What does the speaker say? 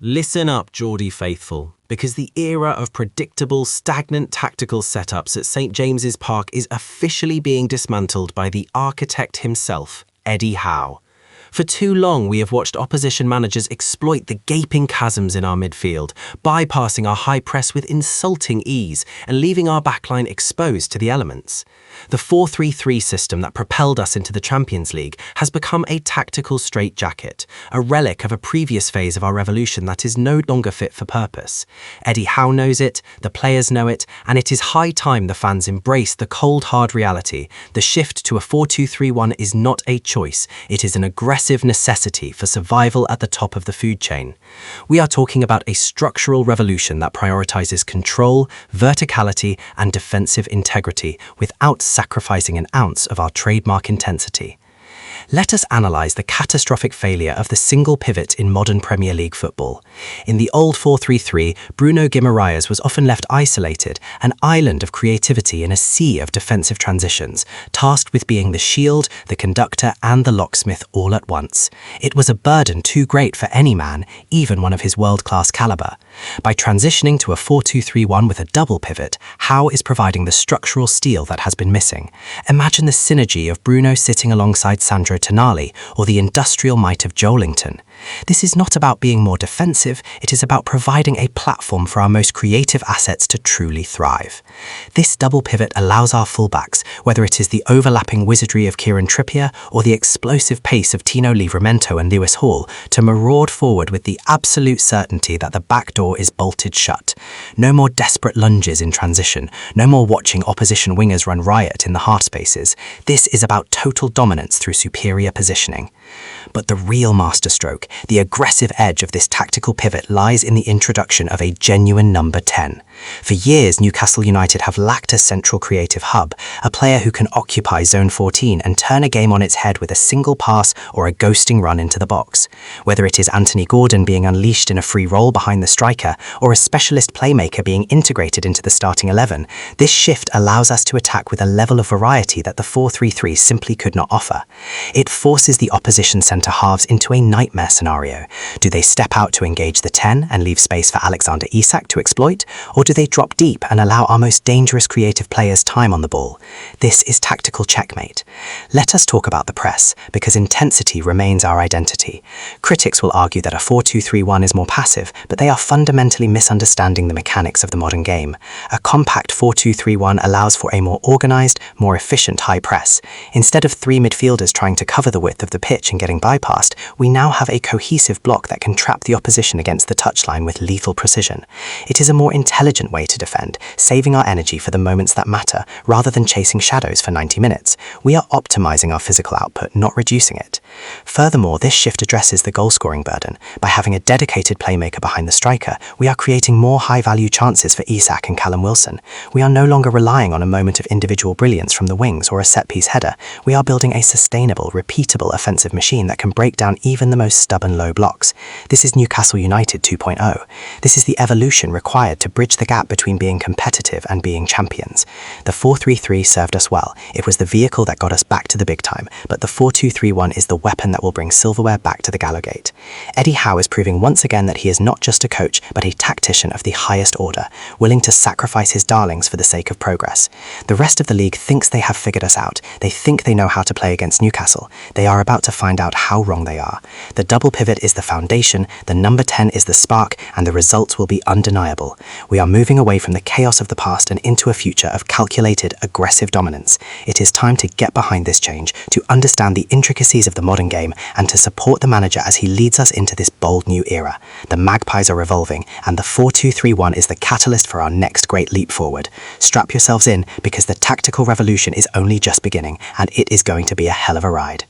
Listen up, Geordie faithful, because the era of predictable, stagnant tactical setups at St James's Park is officially being dismantled by the architect himself, Eddie Howe. For too long, we have watched opposition managers exploit the gaping chasms in our midfield, bypassing our high press with insulting ease and leaving our backline exposed to the elements. The 4-3-3 system that propelled us into the Champions League has become a tactical straitjacket, a relic of a previous phase of our revolution that is no longer fit for purpose. Eddie Howe knows it, the players know it, and it is high time the fans embrace the cold, hard reality. The shift to a 4-2-3-1 is not a choice, it is an aggressive necessity for survival at the top of the food chain. We are talking about a structural revolution that prioritizes control, verticality, and defensive integrity without sacrificing an ounce of our trademark intensity. Let us analyse the catastrophic failure of the single pivot in modern Premier League football. In the old 4-3-3, Bruno Guimaraes was often left isolated, an island of creativity in a sea of defensive transitions, tasked with being the shield, the conductor, and the locksmith all at once. It was a burden too great for any man, even one of his world-class calibre. By transitioning to a 4-2-3-1 with a double pivot, Howe is providing the structural steel that has been missing. Imagine the synergy of Bruno sitting alongside Sandro Tonali or the industrial might of Joelinton. This is not about being more defensive, it is about providing a platform for our most creative assets to truly thrive. This double pivot allows our fullbacks, whether it is the overlapping wizardry of Kieran Trippier or the explosive pace of Tino Livramento and Lewis Hall, to maraud forward with the absolute certainty that the back door is bolted shut. No more desperate lunges in transition, no more watching opposition wingers run riot in the half spaces. This is about total dominance through superior positioning. But the real masterstroke, the aggressive edge of this tactical pivot, lies in the introduction of a genuine number 10. For years, Newcastle United have lacked a central creative hub, a player who can occupy zone 14 and turn a game on its head with a single pass or a ghosting run into the box. Whether it is Anthony Gordon being unleashed in a free role behind the striker or a specialist playmaker being integrated into the starting 11, this shift allows us to attack with a level of variety that the 4-3-3 simply could not offer. It forces the opposition centre-halves into a nightmare scenario. Do they step out to engage the 10 and leave space for Alexander Isak to exploit, or do they drop deep and allow our most dangerous creative players time on the ball? This is tactical checkmate. Let us talk about the press, because intensity remains our identity. Critics will argue that a 4-2-3-1 is more passive, but they are fundamentally misunderstanding the mechanics of the modern game. A compact 4-2-3-1 allows for a more organised, more efficient high press. Instead of three midfielders trying to cover the width of the pitch and getting bypassed, we now have a cohesive block that can trap the opposition against the touchline with lethal precision. It is a more intelligent way to defend, saving our energy for the moments that matter, rather than chasing shadows for 90 minutes. We are optimising our physical output, not reducing it. Furthermore, this shift addresses the goal-scoring burden. By having a dedicated playmaker behind the striker, we are creating more high-value chances for Isak and Callum Wilson. We are no longer relying on a moment of individual brilliance from the wings or a set-piece header. We are building a sustainable, repeatable offensive machine that can break down even the most stubborn low blocks. This is Newcastle United 2.0. This is the evolution required to bridge the gap between being competitive and being champions. The 4-3-3 served us well. It was the vehicle that got us back to the big time, but the 4-2-3-1 is the weapon that will bring silverware back to the Gallowgate. Eddie Howe is proving once again that he is not just a coach, but a tactician of the highest order, willing to sacrifice his darlings for the sake of progress. The rest of the league thinks they have figured us out. They think they know how to play against Newcastle. They are about to find out how wrong they are. The double pivot is the foundation, the number 10 is the spark, and the results will be undeniable. We are moving away from the chaos of the past and into a future of calculated, aggressive dominance. It is time to get behind this change, to understand the intricacies of the modern game, and to support the manager as he leads us into this bold new era. The Magpies are revolving, and the 4-2-3-1 is the catalyst for our next great leap forward. Strap yourselves in, because the tactical revolution is only just beginning, and it is going to be a hell of a ride.